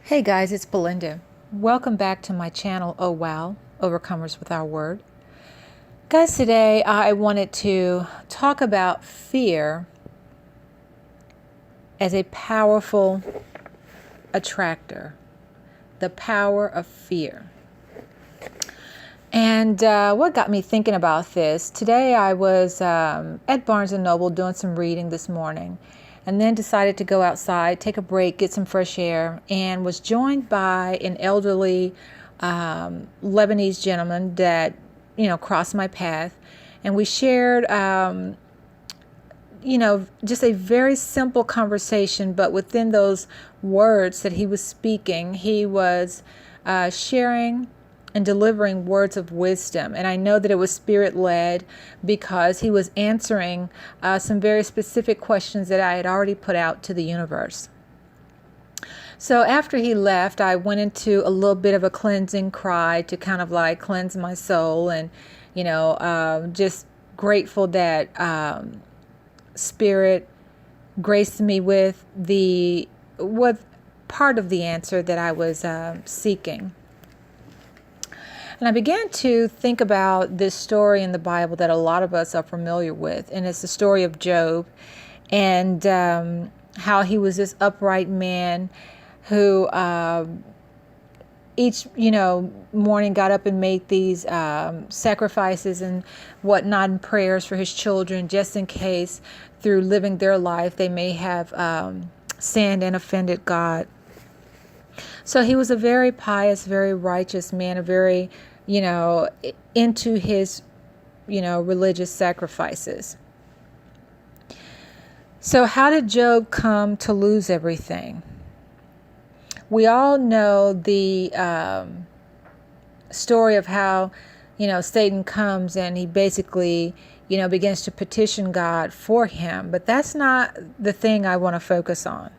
Hey guys, it's Belinda. Welcome back to my channel, Oh Wow, Overcomers with Our Word. Guys, today I wanted to talk about fear as a powerful attractor. The power of fear. And what got me thinking about this, today I was at Barnes & Noble doing some reading this morning, and then decided to go outside, take a break, get some fresh air, and was joined by an elderly Lebanese gentleman that, crossed my path. And we shared, just a very simple conversation, but within those words that he was speaking, he was sharing and delivering words of wisdom. And I know that it was spirit-led because he was answering some very specific questions that I had already put out to the universe. So after he left, I went into a little bit of a cleansing cry to kind of like cleanse my soul, and just grateful that Spirit graced me with part of the answer that I was seeking. And I began to think about this story in the Bible that a lot of us are familiar with. And it's the story of Job, and how he was this upright man who each morning got up and made these sacrifices and whatnot, and prayers for his children, just in case through living their life they may have sinned and offended God. So he was a very pious, very righteous man, a very, into his, religious sacrifices. So how did Job come to lose everything? We all know the story of how, Satan comes and he basically, begins to petition God for him. But that's not the thing I want to focus on.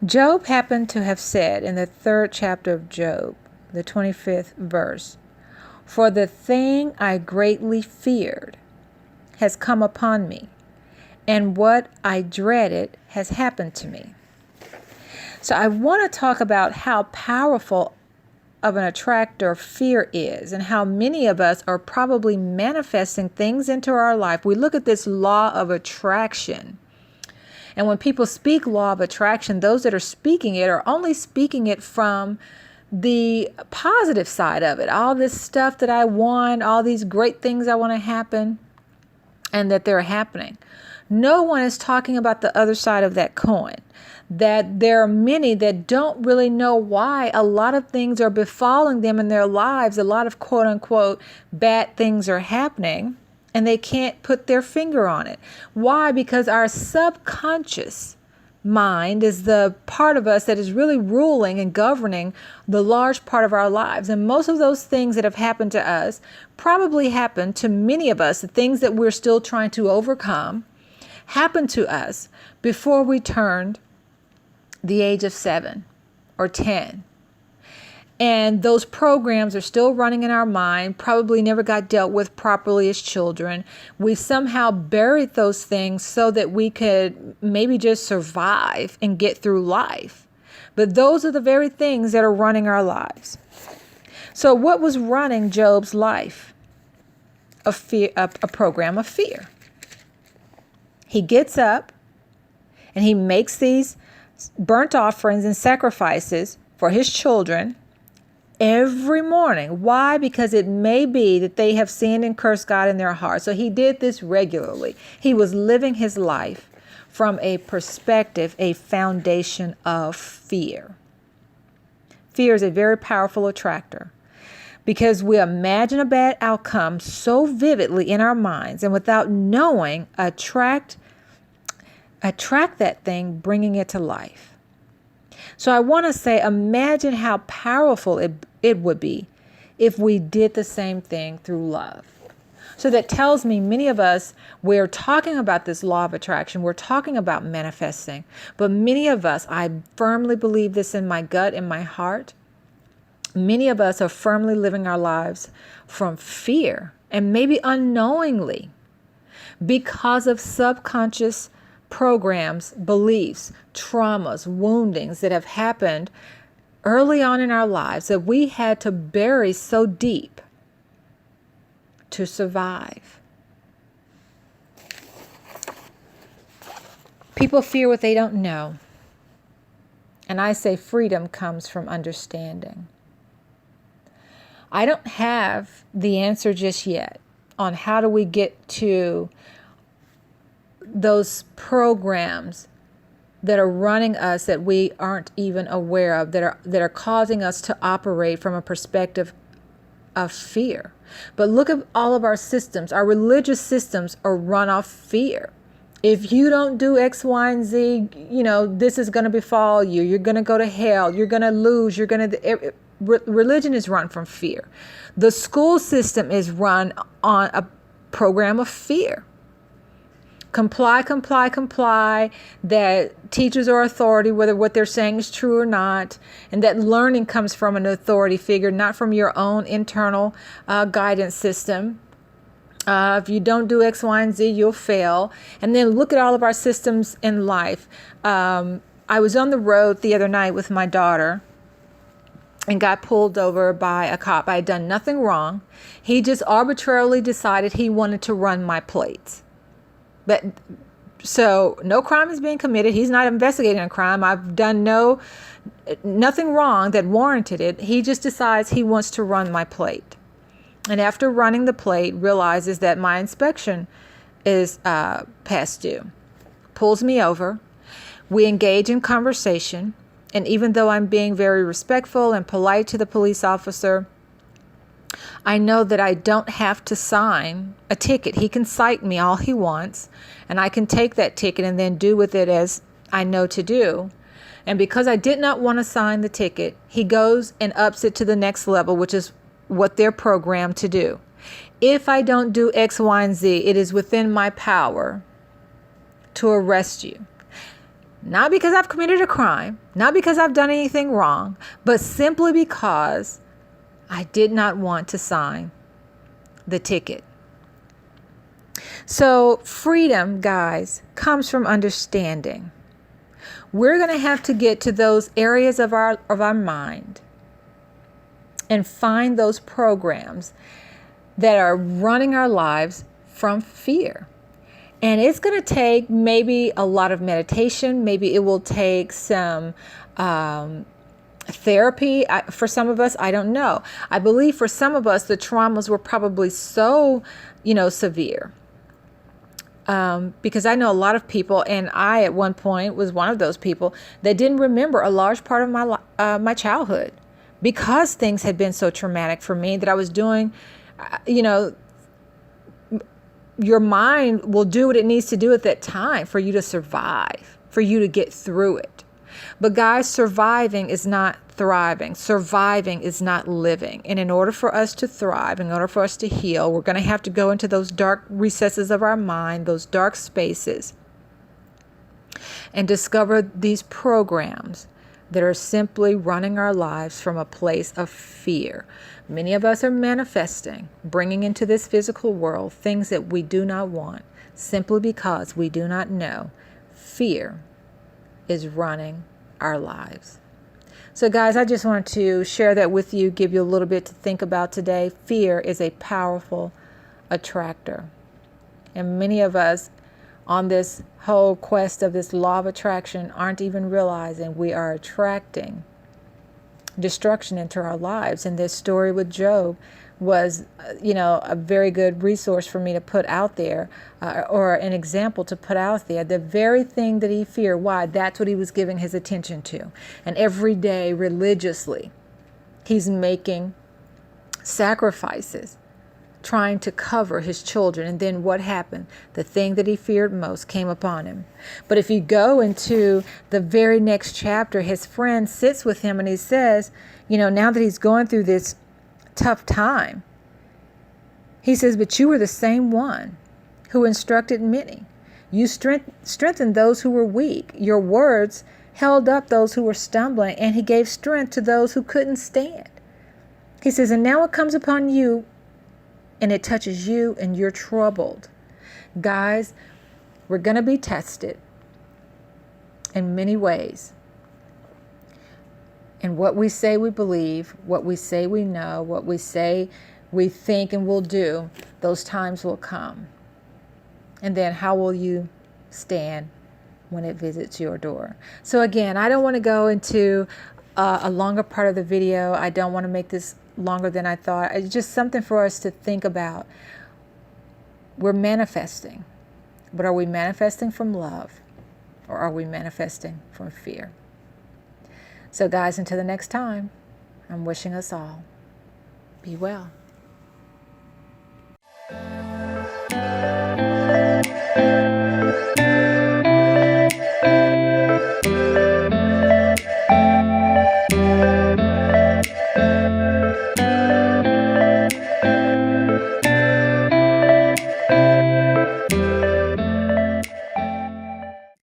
Job happened to have said in the 3rd chapter of Job, the 25th verse, "For the thing I greatly feared has come upon me, and what I dreaded has happened to me." So I want to talk about how powerful of an attractor fear is, and how many of us are probably manifesting things into our life. We look at this law of attraction. And when people speak law of attraction, those that are speaking it are only speaking it from the positive side of it. All this stuff that I want, all these great things I want to happen, and that they're happening. No one is talking about the other side of that coin. That there are many that don't really know why a lot of things are befalling them in their lives. A lot of quote unquote bad things are happening, and they can't put their finger on it. Why? Because our subconscious mind is the part of us that is really ruling and governing the large part of our lives. And most of those things that have happened to us probably happened to many of us. The things that we're still trying to overcome happened to us before we turned the age of 7 or 10. And those programs are still running in our mind, probably never got dealt with properly as children. We somehow buried those things so that we could maybe just survive and get through life. But those are the very things that are running our lives. So what was running Job's life? A program of fear. He gets up and he makes these burnt offerings and sacrifices for his children every morning. Why? Because it may be that they have sinned and cursed God in their heart. So he did this regularly. He was living his life from a perspective, a foundation of fear. Fear is a very powerful attractor because we imagine a bad outcome so vividly in our minds, and without knowing, attract that thing, bringing it to life. So I want to say, imagine how powerful it would be if we did the same thing through love. So that tells me many of us, we're talking about this law of attraction. We're talking about manifesting. But many of us, I firmly believe this in my gut, in my heart, many of us are firmly living our lives from fear, and maybe unknowingly, because of subconscious programs, beliefs, traumas, woundings that have happened early on in our lives that we had to bury so deep to survive. People fear what they don't know. And I say freedom comes from understanding. I don't have the answer just yet on how do we get to those programs that are running us that we aren't even aware of, that are causing us to operate from a perspective of fear. But look at all of our systems. Our religious systems are run off fear. If you don't do X, Y, and Z, this is going to befall you. You're going to go to hell. You're going to lose. Religion is run from fear. The school system is run on a program of fear. Comply, comply, comply, that teachers are authority, whether what they're saying is true or not, and that learning comes from an authority figure, not from your own internal guidance system. If you don't do X, Y, and Z, you'll fail. And then look at all of our systems in life. I was on the road the other night with my daughter and got pulled over by a cop. I had done nothing wrong. He just arbitrarily decided he wanted to run my plates. So no crime is being committed. He's not investigating a crime. I've done nothing wrong that warranted it. He just decides he wants to run my plate. And after running the plate, realizes that my inspection is past due. Pulls me over. We engage in conversation. And even though I'm being very respectful and polite to the police officer, I know that I don't have to sign a ticket. He can cite me all he wants, and I can take that ticket and then do with it as I know to do. And because I did not want to sign the ticket, he goes and ups it to the next level, which is what they're programmed to do. If I don't do X, Y, and Z, it is within my power to arrest you. Not because I've committed a crime, not because I've done anything wrong, but simply because I did not want to sign the ticket. So freedom, guys, comes from understanding. We're going to have to get to those areas of our mind and find those programs that are running our lives from fear. And it's going to take maybe a lot of meditation. Maybe it will take some therapy. For some of us, I don't know. I believe for some of us, the traumas were probably so, severe. Because I know a lot of people, and I at one point was one of those people that didn't remember a large part of my childhood because things had been so traumatic for me that I was doing, your mind will do what it needs to do at that time for you to survive, for you to get through it. But guys, surviving is not thriving. Surviving is not living. And in order for us to thrive, in order for us to heal, we're going to have to go into those dark recesses of our mind, those dark spaces, and discover these programs that are simply running our lives from a place of fear. Many of us are manifesting, bringing into this physical world things that we do not want, simply because we do not know fear is running our lives. So guys, I just wanted to share that with you, give you a little bit to think about today. Fear is a powerful attractor. And many of us on this whole quest of this law of attraction aren't even realizing we are attracting destruction into our lives. And this story with Job was, a very good resource for me to put out there, or an example to put out there. The very thing that he feared, why? That's what he was giving his attention to. And every day, religiously, he's making sacrifices, trying to cover his children. And then what happened? The thing that he feared most came upon him. But if you go into the very next chapter, his friend sits with him and he says, now that he's going through this tough time, he says, but you were the same one who instructed many. You strengthened those who were weak. Your words held up those who were stumbling, and he gave strength to those who couldn't stand. He says, and now it comes upon you, and it touches you, and you're troubled. Guys, we're going to be tested. in many ways. And what we say we believe, what we say we know, what we say we think and will do, those times will come. And then how will you stand when it visits your door? So again, I don't want to go into a longer part of the video. I don't want to make this longer than I thought. It's just something for us to think about. We're manifesting, but are we manifesting from love, or are we manifesting from fear? So guys, until the next time, I'm wishing us all be well.